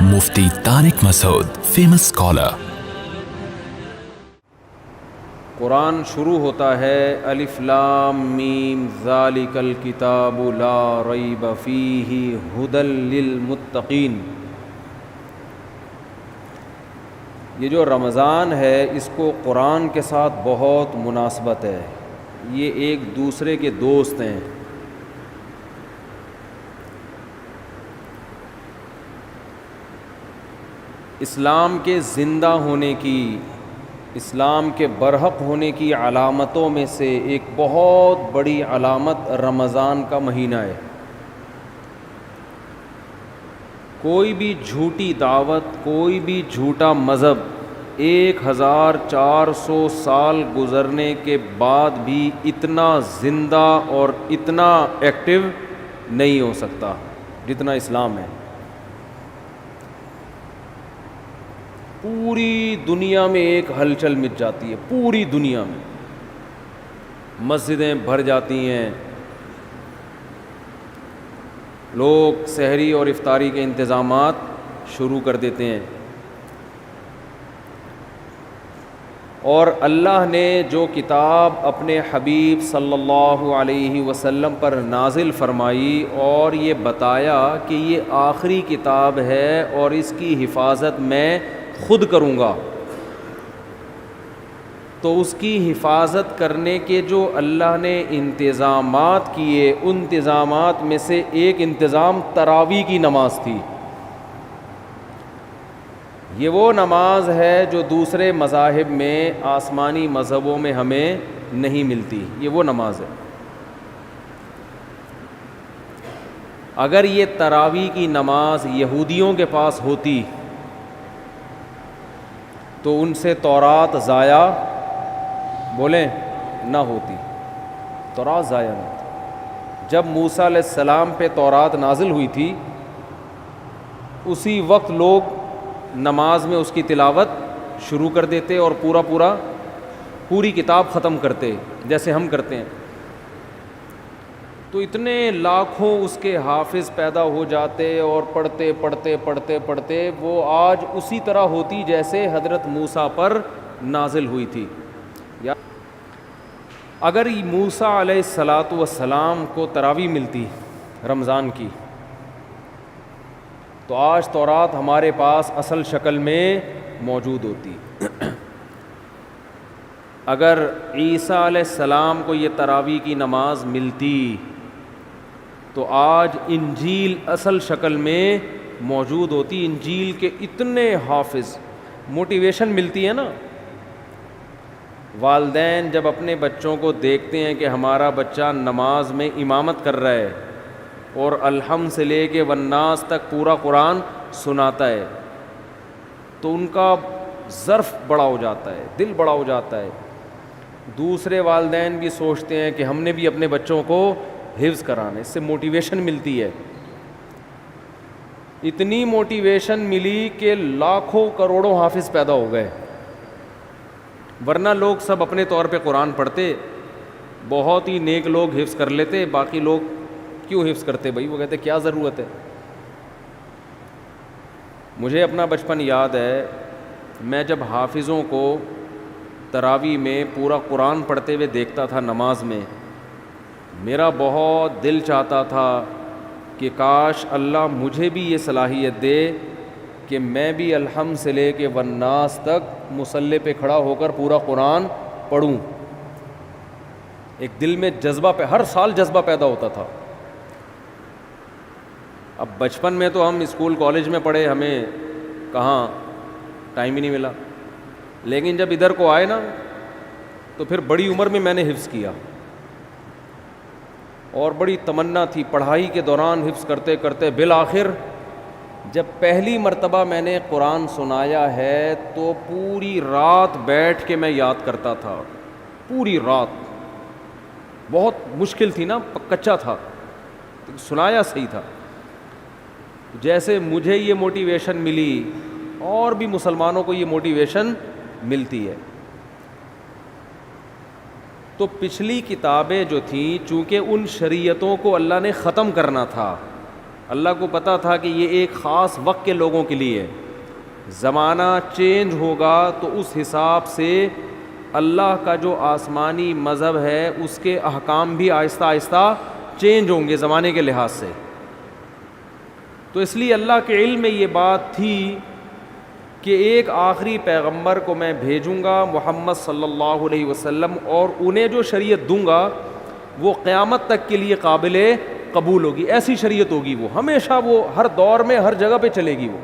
مفتی طارق مسعود، famous scholar. قرآن شروع ہوتا ہے الف لام میم ذالک الکتاب لا ریب فیہ ھدی للمتقین۔ یہ جو رمضان ہے اس کو قرآن کے ساتھ بہت مناسبت ہے، یہ ایک دوسرے کے دوست ہیں۔ اسلام کے زندہ ہونے کی، اسلام کے برحق ہونے کی علامتوں میں سے ایک بہت بڑی علامت رمضان کا مہینہ ہے۔ کوئی بھی جھوٹی دعوت، کوئی بھی جھوٹا مذہب 1400 سال گزرنے کے بعد بھی اتنا زندہ اور اتنا ایکٹیو نہیں ہو سکتا جتنا اسلام ہے۔ پوری دنیا میں ایک ہلچل مچ جاتی ہے، پوری دنیا میں مسجدیں بھر جاتی ہیں، لوگ سحری اور افطاری کے انتظامات شروع کر دیتے ہیں، اور اللہ نے جو کتاب اپنے حبیب صلی اللہ علیہ وسلم پر نازل فرمائی اور یہ بتایا کہ یہ آخری کتاب ہے اور اس کی حفاظت میں خود کروں گا، تو اس کی حفاظت کرنے کے جو اللہ نے انتظامات کیے، ان انتظامات میں سے ایک انتظام تراویح کی نماز تھی۔ یہ وہ نماز ہے جو دوسرے مذاہب میں، آسمانی مذہبوں میں ہمیں نہیں ملتی، یہ وہ نماز ہے۔ اگر یہ تراویح کی نماز یہودیوں کے پاس ہوتی تو ان سے تورات ضائع بولیں نہ ہوتی، تورات ضائع نہ ہوتی۔ جب موسیٰ علیہ السلام پہ تورات نازل ہوئی تھی، اسی وقت لوگ نماز میں اس کی تلاوت شروع کر دیتے اور پوری کتاب ختم کرتے جیسے ہم کرتے ہیں، تو اتنے لاکھوں اس کے حافظ پیدا ہو جاتے اور پڑھتے وہ آج اسی طرح ہوتی جیسے حضرت موسیٰ پر نازل ہوئی تھی۔ اگر موسیٰ علیہ السلام کو تراویح ملتی رمضان کی تو آج تورات ہمارے پاس اصل شکل میں موجود ہوتی۔ اگر عیسیٰ علیہ السلام کو یہ تراویح کی نماز ملتی تو آج انجیل اصل شکل میں موجود ہوتی۔ انجیل کے اتنے حافظ، موٹیویشن ملتی ہے نا۔ والدین جب اپنے بچوں کو دیکھتے ہیں کہ ہمارا بچہ نماز میں امامت کر رہا ہے اور الحمد سے لے کے والناس تک پورا قرآن سناتا ہے، تو ان کا ظرف بڑا ہو جاتا ہے، دل بڑا ہو جاتا ہے۔ دوسرے والدین بھی سوچتے ہیں کہ ہم نے بھی اپنے بچوں کو حفظ کرانا، اس سے موٹیویشن ملتی ہے۔ اتنی موٹیویشن ملی کہ لاکھوں کروڑوں حافظ پیدا ہو گئے، ورنہ لوگ سب اپنے طور پہ قرآن پڑھتے، بہت ہی نیک لوگ حفظ کر لیتے، باقی لوگ کیوں حفظ کرتے بھائی؟ وہ کہتے کیا ضرورت ہے۔ مجھے اپنا بچپن یاد ہے، میں جب حافظوں کو تراویح میں پورا قرآن پڑھتے ہوئے دیکھتا تھا نماز میں، میرا بہت دل چاہتا تھا کہ کاش اللہ مجھے بھی یہ صلاحیت دے کہ میں بھی الحمد سے لے کے والناس تک مصلی پہ کھڑا ہو کر پورا قرآن پڑھوں۔ ایک دل میں جذبہ ہر سال جذبہ پیدا ہوتا تھا۔ اب بچپن میں تو ہم اسکول کالج میں پڑھے، ہمیں کہاں ٹائم ہی نہیں ملا، لیکن جب ادھر کو آئے نا تو پھر بڑی عمر میں میں نے حفظ کیا، اور بڑی تمنا تھی پڑھائی کے دوران حفظ کرتے کرتے بالآخر جب پہلی مرتبہ میں نے قرآن سنایا ہے تو پوری رات بیٹھ کے میں یاد کرتا تھا، پوری رات۔ بہت مشکل تھی نا، کچا تھا، سنایا صحیح تھا۔ جیسے مجھے یہ موٹیویشن ملی اور بھی مسلمانوں کو یہ موٹیویشن ملتی ہے۔ تو پچھلی کتابیں جو تھیں، چونکہ ان شریعتوں کو اللہ نے ختم کرنا تھا، اللہ کو پتہ تھا کہ یہ ایک خاص وقت کے لوگوں کے لیے ہے، زمانہ چینج ہوگا تو اس حساب سے اللہ کا جو آسمانی مذہب ہے اس کے احکام بھی آہستہ آہستہ چینج ہوں گے زمانے کے لحاظ سے. تو اس لیے اللہ کے علم میں یہ بات تھی کہ ایک آخری پیغمبر کو میں بھیجوں گا محمد صلی اللہ علیہ وسلم، اور انہیں جو شریعت دوں گا وہ قیامت تک کے لیے قابل قبول ہوگی. ایسی شریعت ہوگی، وہ ہمیشہ، وہ ہر دور میں ہر جگہ پہ چلے گی. وہ